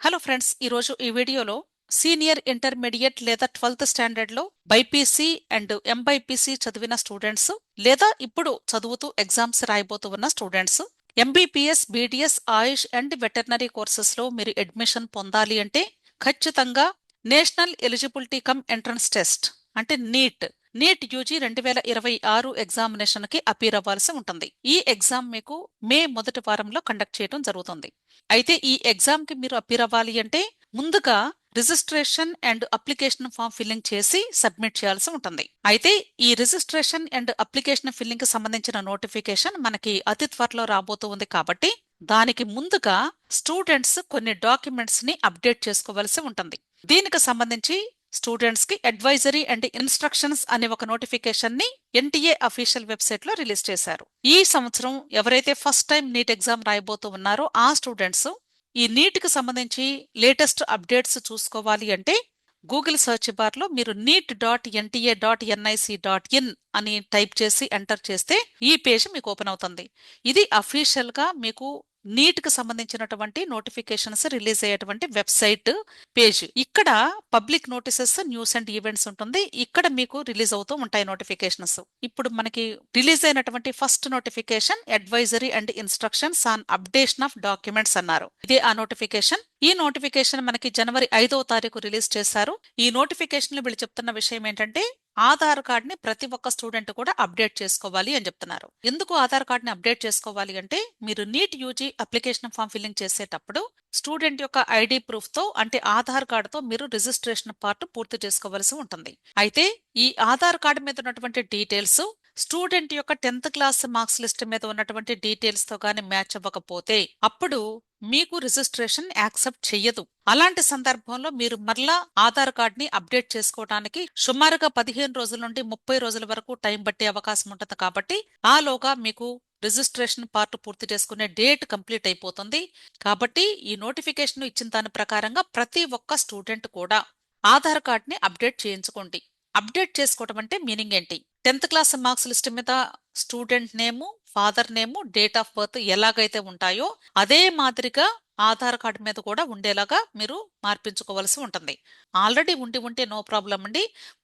Hello friends, ఈరోజు ఈ వీడియోలో సీనియర్ ఇంటర్మీడియట్ లేదా 12th స్టాండర్డ్లో బైపీసీ అండ్ ఎంబైపీసీ చదివిన స్టూడెంట్స్ లేదా ఇప్పుడు చదువుతూ ఎగ్జామ్స్ రాయబోతూ ఉన్న students MBBS, BDS, AYUSH and veterinary కోర్సెస్లో మీరు అడ్మిషన్ పొందాలి అంటే ఖచ్చితంగా national eligibility cum entrance test అంటే నీట్ యూజీ 2026 ఎగ్జామినేషన్ కి అపీర్ అవ్వాల్సి ఉంటుంది. ఈ ఎగ్జామ్ మీకు మే మొదటి వారంలో కండక్ట్ చేయడం జరుగుతుంది. అయితే ఈ ఎగ్జామ్ కి మీరు అపీర్ అవ్వాలి అంటే ముందుగా registration and application form filling చేసి సబ్మిట్ చేయాల్సి ఉంటుంది. అయితే ఈ రిజిస్ట్రేషన్ అండ్ అప్లికేషన్ ఫిల్లింగ్ కి సంబంధించిన నోటిఫికేషన్ మనకి అతి త్వరలో రాబోతూ ఉంది కాబట్టి దానికి ముందుగా స్టూడెంట్స్ కొన్ని డాక్యుమెంట్స్ ని అప్డేట్ చేసుకోవాల్సి ఉంటుంది. దీనికి సంబంధించి స్టూడెంట్స్ కి అడ్వైజరీ అండ్ ఇన్స్ట్రక్షన్స్ అనే ఒక నోటిఫికేషన్ ని ఎన్టీఏ అఫీషియల్ వెబ్సైట్ లో రిలీజ్ చేశారు. ఈ సంవత్సరం ఎవరైతే ఫస్ట్ టైం నీట్ ఎగ్జామ్ రాయబోతూ ఉన్నారో ఆ స్టూడెంట్స్ ఈ నీట్ కి సంబంధించి లేటెస్ట్ అప్డేట్స్ చూసుకోవాలి అంటే గూగుల్ సెర్చ్ బార్ లో మీరు neet.nta.nic.in అని టైప్ చేసి ఎంటర్ చేస్తే ఈ పేజ్ మీకు ఓపెన్ అవుతుంది. ఇది అఫీషియల్ గా మీకు నీట్ కి సంబంధించినటువంటి నోటిఫికేషన్స్ రిలీజ్ అయ్యేటువంటి వెబ్సైట్ పేజ్. ఇక్కడ public notices, news and events ఉంటుంది. ఇక్కడ మీకు రిలీజ్ అవుతూ ఉంటాయి నోటిఫికేషన్స్. ఇప్పుడు మనకి రిలీజ్ అయినటువంటి first notification advisory and instructions on updation of documents అన్నారు. ఇదే ఆ నోటిఫికేషన్. ఈ నోటిఫికేషన్ మనకి జనవరి 5వ తారీఖు రిలీజ్ చేశారు. ఈ నోటిఫికేషన్ లో వీళ్ళు చెప్తున్న విషయం ఏంటంటే ఆధార్ కార్డ్ ని ప్రతి ఒక్క స్టూడెంట్ కూడా అప్డేట్ చేసుకోవాలి అని చెప్తున్నారు. ఎందుకు ఆధార్ కార్డ్ ని అప్డేట్ చేసుకోవాలి అంటే మీరు NEET UG application form filling చేసేటప్పుడు స్టూడెంట్ యొక్క ఐడి ప్రూఫ్ తో అంటే ఆధార్ కార్డ్ తో మీరు రిజిస్ట్రేషన్ పార్ట్ పూర్తి చేసుకోవాల్సి ఉంటుంది. అయితే ఈ ఆధార్ కార్డు మీద ఉన్నటువంటి డీటెయిల్స్ స్టూడెంట్ యొక్క 10th క్లాస్ మార్క్స్ లిస్ట్ మీద ఉన్నటువంటి డీటెయిల్స్ తో గాని మ్యాచ్ అవ్వకపోతే అప్పుడు మీకు రిజిస్ట్రేషన్ యాక్సెప్ట్ చెయ్యదు. అలాంటి సందర్భంలో మీరు మరలా ఆధార్ కార్డ్ ని అప్డేట్ చేసుకోవడానికి సుమారుగా 15 రోజుల నుండి 30 రోజుల వరకు టైం పట్టే అవకాశం ఉంటుంది. కాబట్టి ఆలోగా మీకు రిజిస్ట్రేషన్ పార్ట్ పూర్తి చేసుకునే డేట్ కంప్లీట్ అయిపోతుంది. కాబట్టి ఈ నోటిఫికేషన్ ఇచ్చిన దాని ప్రకారంగా ప్రతి ఒక్క స్టూడెంట్ కూడా ఆధార్ కార్డ్ ని అప్డేట్ చేయించుకోండి. అప్డేట్ చేసుకోవడం అంటే మీనింగ్ ఏంటి? 10th క్లాస్ మార్క్స్ లిస్ట్ మీద student name, father name, date of birth ఎలాగైతే ఉంటాయో అదే మాదిరిగా ఆధార్ కార్డు మీద కూడా ఉండేలాగా మీరు మార్పించుకోవాల్సి ఉంటుంది. ఆల్రెడీ ఉంటే నో ప్రాబ్లం అండి.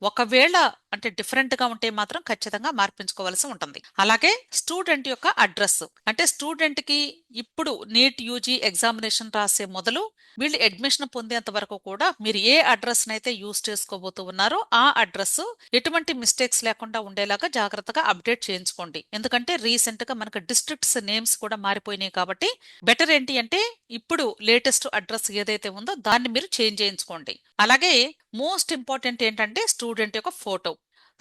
ఒకవేళ అంటే డిఫరెంట్ గా ఉంటే మాత్రం ఖచ్చితంగా మార్పించుకోవాల్సి ఉంటుంది. అలాగే స్టూడెంట్ యొక్క అడ్రస్ అంటే స్టూడెంట్ కి ఇప్పుడు నీట్ యూజీ ఎగ్జామినేషన్ రాసే మొదలు వీళ్ళు అడ్మిషన్ పొందేంత వరకు కూడా మీరు ఏ అడ్రస్ నైతే యూజ్ చేసుకోబోతూ ఉన్నారో ఆ అడ్రస్ ఎటువంటి మిస్టేక్స్ లేకుండా ఉండేలాగా జాగ్రత్తగా అప్డేట్ చేయించుకోండి. ఎందుకంటే రీసెంట్ గా మనకు డిస్ట్రిక్ట్స్ నేమ్స్ కూడా మారిపోయినాయి కాబట్టి బెటర్ ఏంటి అంటే ఇప్పుడు లేటెస్ట్ అడ్రస్ ఏదైతే ఉందో దాన్ని మీరు చేంజ్ చేయించుకోండి. అలాగే మోస్ట్ ఇంపార్టెంట్ ఏంటంటే స్టూడెంట్ యొక్క ఫోటో.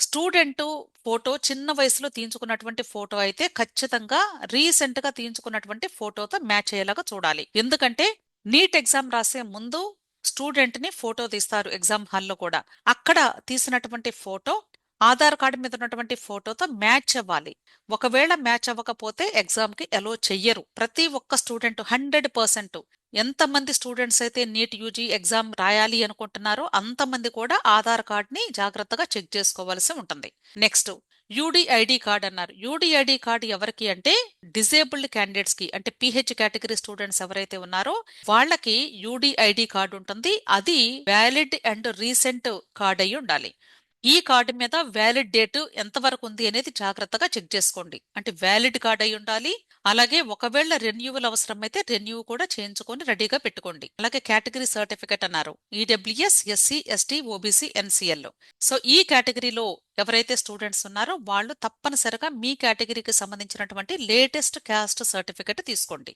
స్టూడెంట్ ఫోటో చిన్న వయసులో తీయించుకున్నటువంటి ఫోటో అయితే ఖచ్చితంగా రీసెంట్ గా తీయించుకున్నటువంటి ఫోటోతో మ్యాచ్ అయ్యేలాగా చూడాలి. ఎందుకంటే నీట్ ఎగ్జామ్ రాసే ముందు స్టూడెంట్ ని ఫోటో తీస్తారు ఎగ్జామ్ హాల్లో కూడా. అక్కడ తీసినటువంటి ఫోటో ఆధార్ కార్డు మీద ఉన్నటువంటి ఫోటోతో మ్యాచ్ అవ్వాలి. ఒకవేళ మ్యాచ్ అవ్వకపోతే ఎగ్జామ్ కి అలో చెయ్యరు. ప్రతి ఒక్క స్టూడెంట్ 100% ఎంతమంది స్టూడెంట్స్ అయితే నీట్ యూజీ ఎగ్జామ్ రాయాలి అనుకుంటున్నారో అంతమంది కూడా ఆధార్ కార్డ్ ని జాగ్రత్తగా చెక్ చేసుకోవాల్సి ఉంటుంది. నెక్స్ట్ యూడిఐడి కార్డ్ అన్నారు. యూడిఐడి కార్డ్ ఎవరికి అంటే డిజేబుల్డ్ క్యాండిడేట్స్ కి అంటే పిహెచ్ కేటగిరీ స్టూడెంట్స్ ఎవరైతే ఉన్నారో వాళ్ళకి యూడిఐడి కార్డు ఉంటుంది. అది వ్యాలిడ్ అండ్ రీసెంట్ కార్డ్ అయి ఉండాలి. ఈ కార్డు మీద వ్యాలిడ్ డేట్ ఎంతవరకు ఉంది అనేది జాగ్రత్తగా చెక్ చేసుకోండి. అంటే వ్యాలిడ్ కార్డ్ అయి ఉండాలి. అలాగే ఒకవేళ రెన్యూవల్ అవసరమైతే రెన్యూ కూడా చేయించుకొని రెడీగా పెట్టుకోండి. అలాగే కేటగిరీ సర్టిఫికేట్ అన్నారు. EWS, SC, ST, OBC, NCL. So ఈ కేటగిరీలో ఎవరైతే స్టూడెంట్స్ ఉన్నారో వాళ్ళు తప్పనిసరిగా మీ కేటగిరీకి సంబంధించినటువంటి లేటెస్ట్ క్యాస్ట్ సర్టిఫికేట్ తీసుకోండి.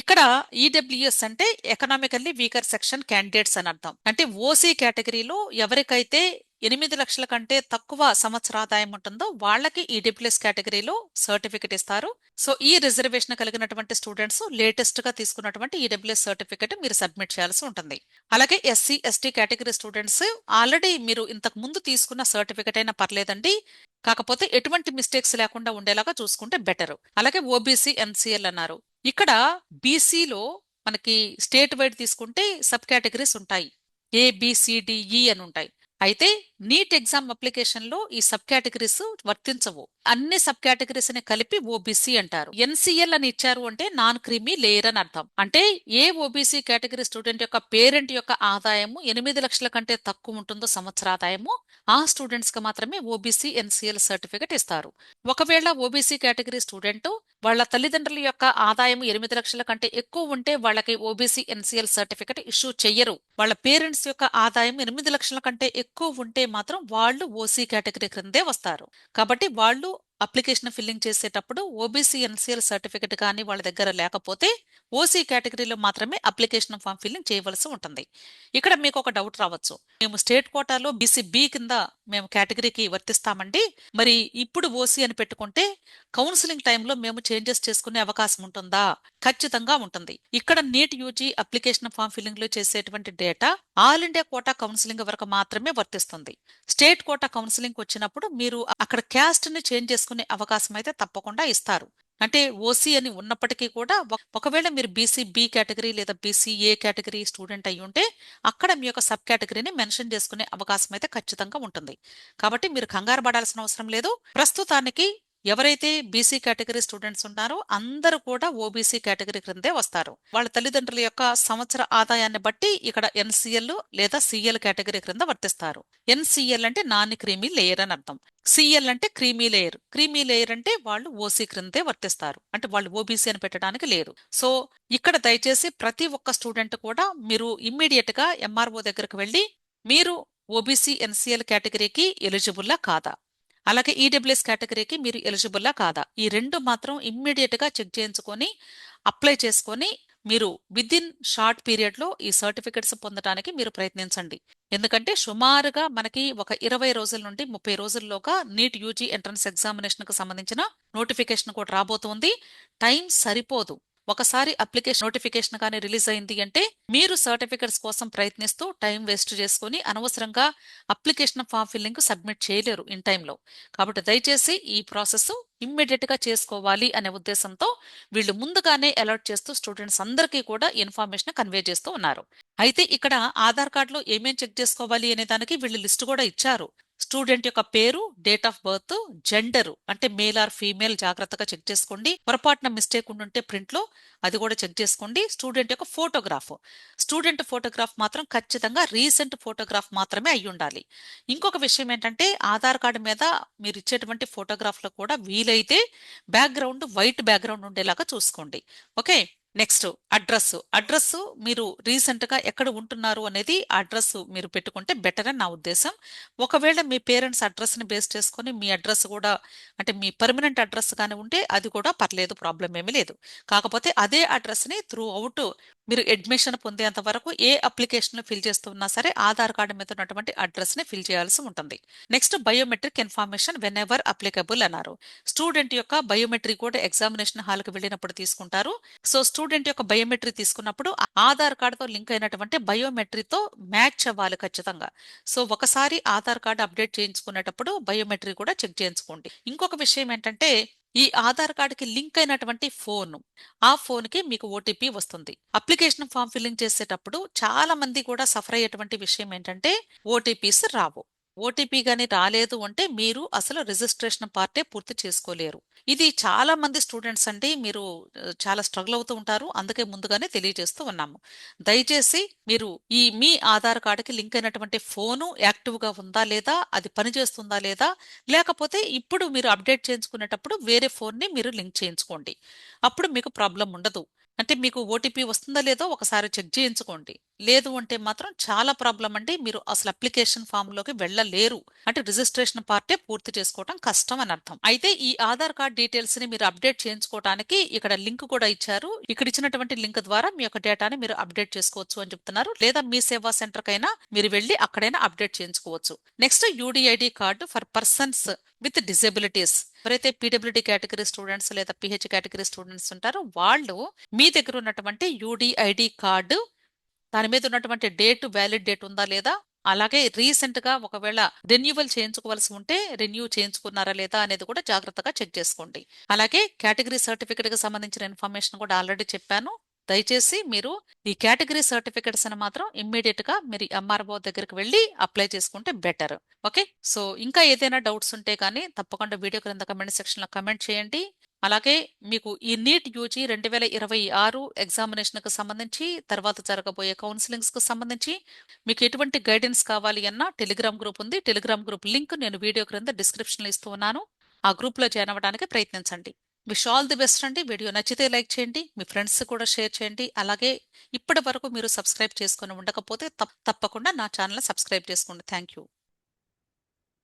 ఇక్కడ ఈడబ్ల్యూఎస్ అంటే ఎకనామికల్లీ వీకర్ సెక్షన్ క్యాండిడేట్స్ అని అర్థం. అంటే ఓసీ కేటగిరీలో ఎవరికైతే 8 లక్షల కంటే తక్కువ సంవత్సర ఆదాయం ఉంటుందో వాళ్ళకి ఈడబ్ల్యూఎస్ కేటగిరీలో సర్టిఫికెట్ ఇస్తారు. సో ఈ రిజర్వేషన్ కలిగినటువంటి స్టూడెంట్స్ లేటెస్ట్ గా తీసుకున్నటువంటి ఈడబ్ల్యూఎస్ సర్టిఫికెట్ మీరు సబ్మిట్ చేయాల్సి ఉంటుంది. అలాగే SC, ST category students already మీరు ఇంతకు ముందు తీసుకున్న సర్టిఫికెట్ అయినా పర్లేదండి, కాకపోతే ఎటువంటి మిస్టేక్స్ లేకుండా ఉండేలాగా చూసుకుంటే బెటర్. అలాగే ఓబీసీ, ఎన్సీఎల్ అన్నారు. ఇక్కడ బీసీలో మనకి స్టేట్ వైడ్ తీసుకుంటే సబ్ కేటగిరీస్ ఉంటాయి. ఏబిసిడిఈ అని ఉంటాయి. అయితే నీట్ ఎగ్జామ్ అప్లికేషన్ లో ఈ సబ్ కేటగిరీస్ వర్తించవు. అన్ని సబ్ కేటగిరీస్ ని కలిపి ఓబీసీ అంటారు. ఎన్సీఎల్ అని ఇచ్చారు అంటే నాన్ క్రీమీ లేయర్ అని అర్థం. అంటే ఏ ఓబీసీ కేటగిరీ స్టూడెంట్ యొక్క పేరెంట్ యొక్క ఆదాయము 8 లక్షల కంటే తక్కువ ఉంటుందో సంవత్సర ఆదాయము, ఆ స్టూడెంట్స్ కి మాత్రమే ఓబీసీ ఎన్సీఎల్ సర్టిఫికెట్ ఇస్తారు. ఒకవేళ ఓబీసీ కేటగిరీ స్టూడెంట్ వాళ్ళ తల్లిదండ్రుల యొక్క ఆదాయం 8 లక్షల కంటే ఎక్కువ ఉంటే వాళ్ళకి ఓబీసీ ఎన్సీఎల్ సర్టిఫికెట్ ఇష్యూ చెయ్యరు. వాళ్ళ పేరెంట్స్ యొక్క ఆదాయం 8 లక్షల కంటే ఎక్కువ ఉంటే మాత్రం వాళ్ళు ఓసీ కేటగిరీ క్రిందే వస్తారు. కాబట్టి వాళ్ళు అప్లికేషన్ ఫిల్లింగ్ చేసేటప్పుడు ఓబీసీ ఎన్సీఎల్ సర్టిఫికెట్ కానీ వాళ్ళ దగ్గర లేకపోతే ఓసీ కేటగిరీలో మాత్రమే అప్లికేషన్ ఫామ్ ఫిల్లింగ్ చేయవలసి ఉంటుంది. ఇక్కడ మీకు ఒక డౌట్ రావచ్చు, మేము స్టేట్ కోటాలో బీసీ బి కింద మేము కేటగిరీకి వర్తిస్తామండి, మరి ఇప్పుడు ఓసీ అని పెట్టుకుంటే కౌన్సిలింగ్ టైంలో మేము చేంజెస్ చేసుకునే అవకాశం ఉంటుందా? ఖచ్చితంగా ఉంటుంది. ఇక్కడ NEET UG application form filling లో చేసేటువంటి data all India quota counselling వరకు మాత్రమే వర్తిస్తుంది. స్టేట్ కోటా కౌన్సిలింగ్ వచ్చినప్పుడు మీరు అక్కడ క్యాస్ట్ ని చేంజ్ చేసుకునే అవకాశం అయితే తప్పకుండా ఇస్తారు. అంటే ఓసీ అని ఉన్నప్పటికీ కూడా ఒకవేళ మీరు బీసీ బి కేటగిరీ లేదా బీసీ ఏ కేటగిరీ స్టూడెంట్ అయి ఉంటే అక్కడ మీ యొక్క సబ్ కేటగిరీని మెన్షన్ చేసుకునే అవకాశం అయితే ఖచ్చితంగా ఉంటుంది. కాబట్టి మీరు కంగారు పడాల్సిన అవసరం లేదు. ప్రస్తుతానికి ఎవరైతే బీసీ కేటగిరీ స్టూడెంట్స్ ఉన్నారో అందరూ కూడా ఓబీసీ కేటగిరీ క్రిందే వస్తారు. వాళ్ళ తల్లిదండ్రుల యొక్క సంవత్సర ఆదాయాన్ని బట్టి ఇక్కడ ఎన్సీఎల్ లేదా సిఎల్ కేటగిరీ క్రింద వర్తిస్తారు. ఎన్సీఎల్ అంటే నాన్ క్రీమీ లేయర్ అని అర్థం. సిఎల్ అంటే క్రీమీ లేయర్. క్రీమీ లేయర్ అంటే వాళ్ళు ఓసీ క్రిందే వర్తిస్తారు. అంటే వాళ్ళు ఓబీసీ అని పెట్టడానికి లేదు. సో ఇక్కడ దయచేసి ప్రతి ఒక్క స్టూడెంట్ కూడా మీరు ఇమ్మీడియట్ గా ఎంఆర్ఓ దగ్గరకు వెళ్ళి మీరు ఓబీసీ ఎన్సీఎల్ కేటగిరీకి ఎలిజిబుల్లా కాదా, అలాగే ఈడబ్ల్యూఎస్ కేటగిరీకి మీరు ఎలిజిబుల్లా కాదా, ఈ రెండు మాత్రం ఇమ్మీడియట్ గా చెక్ చేయించుకొని అప్లై చేసుకొని మీరు విత్ ఇన్ షార్ట్ పీరియడ్ లో ఈ సర్టిఫికెట్స్ పొందడానికి మీరు ప్రయత్నించండి. ఎందుకంటే సుమారుగా మనకి ఒక 20 రోజుల నుండి 30 రోజుల్లోగా నీట్ యూజీ ఎంట్రన్స్ ఎగ్జామినేషన్ కు సంబంధించిన నోటిఫికేషన్ కూడా రాబోతోంది. టైం సరిపోదు. ఒకసారి అప్లికేషన్ నోటిఫికేషన్ కానీ రిలీజ్ అయింది అంటే మీరు సర్టిఫికెట్స్ కోసం ప్రయత్నిస్తూ టైం వేస్ట్ చేసుకుని అనవసరంగా అప్లికేషన్ ఫామ్ ఫిల్లింగ్ సబ్మిట్ చేయలేరు ఇన్ టైంలో. కాబట్టి దయచేసి ఈ ప్రాసెస్ ఇమ్మీడియట్ గా చేసుకోవాలి అనే ఉద్దేశంతో వీళ్ళు ముందుగానే అలర్ట్ చేస్తూ స్టూడెంట్స్ అందరికీ కూడా ఇన్ఫర్మేషన్ కన్వే చేస్తూ ఉన్నారు. అయితే ఇక్కడ ఆధార్ కార్డులో ఏమేం చెక్ చేసుకోవాలి అనే దానికి వీళ్ళు లిస్ట్ కూడా ఇచ్చారు. స్టూడెంట్ యొక్క పేరు, డేట్ ఆఫ్ బర్త్, జెండర్ అంటే మేల్ ఆర్ ఫీమేల్ జాగ్రత్తగా చెక్ చేసుకోండి. పొరపాటున మిస్టేక్ ఉంటే ప్రింట్ లో అది కూడా చెక్ చేసుకోండి. స్టూడెంట్ యొక్క ఫోటోగ్రాఫ్, స్టూడెంట్ ఫోటోగ్రాఫ్ మాత్రం ఖచ్చితంగా రీసెంట్ ఫోటోగ్రాఫ్ మాత్రమే అయి ఉండాలి. ఇంకొక విషయం ఏంటంటే ఆధార్ కార్డు మీద మీరు ఇచ్చేటువంటి ఫోటోగ్రాఫ్ లో కూడా వీలైతే బ్యాక్గ్రౌండ్ వైట్ బ్యాక్గ్రౌండ్ ఉండేలాగా చూసుకోండి. ఓకే. నెక్స్ట్ అడ్రస్ మీరు రీసెంట్ గా ఎక్కడ ఉంటున్నారు అనేది అడ్రస్ మీరు పెట్టుకుంటే బెటర్ అని నా ఉద్దేశం. ఒకవేళ మీ పేరెంట్స్ అడ్రస్ ని బేస్ చేసుకుని మీ అడ్రస్ కూడా అంటే మీ పర్మనెంట్ అడ్రస్ కానీ ఉంటే అది కూడా పర్లేదు, ప్రాబ్లం ఏమీ లేదు. కాకపోతే అదే అడ్రస్ ని త్రూ అవుట్ మీరు అడ్మిషన్ పొందేంత వరకు ఏ అప్లికేషన్ ఫిల్ చేస్తున్నా సరే ఆధార్ కార్డు మీద ఉన్నటువంటి అడ్రస్ ని ఫిల్ చేయాల్సి ఉంటుంది. Next biometric information when ever applicable అన్నారు. స్టూడెంట్ యొక్క బయోమెట్రీ కూడా ఎగ్జామినేషన్ హాల్ కి వెళ్ళినప్పుడు తీసుకుంటారు. సో స్టూడెంట్ యొక్క బయోమెట్రీ తీసుకున్నప్పుడు ఆధార్ కార్డుతో లింక్ అయినటువంటి బయోమెట్రీతో మ్యాచ్ అవ్వాలి ఖచ్చితంగా. సో ఒకసారి ఆధార్ కార్డు అప్డేట్ చేయించుకునేటప్పుడు బయోమెట్రీ కూడా చెక్ చేయించుకోండి. ఇంకొక విషయం ఏంటంటే ఈ ఆధార్ కార్డుకి లింక్ అయినటువంటి ఫోన్, ఆ ఫోన్ కి మీకు ఓటీపీ వస్తుంది. అప్లికేషన్ ఫామ్ ఫిల్లింగ్ చేసేటప్పుడు చాలా మంది కూడా సఫర్ అయ్యేటువంటి విషయం ఏంటంటే ఓటీపీస్ రావు. ఓటీపీ గాని రాలేదు అంటే మీరు అసలు రిజిస్ట్రేషన్ పార్టే పూర్తి చేసుకోలేరు. ఇది చాలా మంది స్టూడెంట్స్ అండి, మీరు చాలా స్ట్రగుల్ అవుతూ ఉంటారు. అందుకే ముందుగానే తెలియజేస్తూ ఉన్నాము. దయచేసి మీరు మీ ఆధార్ కార్డుకి లింక్ అయినటువంటి ఫోను యాక్టివ్ గా ఉందా లేదా, అది పనిచేస్తుందా లేదా, లేకపోతే ఇప్పుడు మీరు అప్డేట్ చేయించుకునేటప్పుడు వేరే ఫోన్ ని మీరు లింక్ చేయించుకోండి. అప్పుడు మీకు ప్రాబ్లం ఉండదు. అంటే మీకు ఓటీపీ వస్తుందా లేదో ఒకసారి చెక్ చేయించుకోండి. లేదు అంటే మాత్రం చాలా ప్రాబ్లం అండి, మీరు అసలు అప్లికేషన్ ఫామ్ లోకి వెళ్ళలేరు. అంటే రిజిస్ట్రేషన్ పార్టే పూర్తి చేసుకోవడం కష్టం అని అర్థం. అయితే ఈ ఆధార్ కార్డ్ డీటెయిల్స్ ని మీరు అప్డేట్ చేయించుకోవడానికి ఇక్కడ లింక్ కూడా ఇచ్చారు. ఇక్కడ ఇచ్చినటువంటి లింక్ ద్వారా మీ యొక్క డేటాని మీరు అప్డేట్ చేసుకోవచ్చు అని చెప్తున్నారు. లేదా మీ సేవా సెంటర్ కైనా మీరు వెళ్ళి అక్కడైనా అప్డేట్ చేయించుకోవచ్చు. Next UDID card for persons with disabilities. ఎవరైతే పీడబ్ల్యూడి కేటగిరీ స్టూడెంట్స్ లేదా పిహెచ్ కేటగిరీ స్టూడెంట్స్ ఉంటారో వాళ్ళు మీ దగ్గర ఉన్నటువంటి యూడిఐడి కార్డు దాని మీద ఉన్నటువంటి డేట్ వ్యాలిడ్ డేట్ ఉందా లేదా, అలాగే రీసెంట్ గా ఒకవేళ రెన్యువల్ చేయించుకోవాల్సి ఉంటే రెన్యూ చేయించుకున్నారా లేదా అనేది కూడా జాగ్రత్తగా చెక్ చేసుకోండి. అలాగే కేటగిరీ సర్టిఫికేట్ కి సంబంధించిన ఇన్ఫర్మేషన్ కూడా ఆల్రెడీ చెప్పాను. దయచేసి మీరు ఈ కేటగిరీ సర్టిఫికెట్స్ అని మాత్రం ఇమ్మీడియట్ గా మీరు ఎంఆర్ఓ దగ్గరికి వెళ్ళి అప్లై చేసుకుంటే బెటర్. ఓకే, సో ఇంకా ఏదైనా డౌట్స్ ఉంటే కానీ తప్పకుండా వీడియో క్రింద కమెంట్ సెక్షన్ లో కమెంట్ చేయండి. అలాగే మీకు ఈ నీట్ యూజీ 2026 ఎగ్జామినేషన్ కు సంబంధించి తర్వాత జరగబోయే కౌన్సిలింగ్స్ కు సంబంధించి మీకు ఎటువంటి గైడెన్స్ కావాలి అన్న టెలిగ్రామ్ గ్రూప్ ఉంది. టెలిగ్రామ్ గ్రూప్ లింక్ నేను వీడియో క్రింద డిస్క్రిప్షన్ లో ఇస్తూ ఉన్నాను. ఆ గ్రూప్ లో జాయిన్ అవ్వడానికి ప్రయత్నించండి. విష్ ఆల్ ది బెస్ట్ అండి. వీడియో నచ్చితే లైక్ చేయండి, మీ ఫ్రెండ్స్ కూడా షేర్ చేయండి. అలాగే ఇప్పటి వరకు మీరు సబ్స్క్రైబ్ చేసుకొని ఉండకపోతే తప్పకుండా నా ఛానల్ సబ్స్క్రైబ్ చేసుకోండి. Thank you.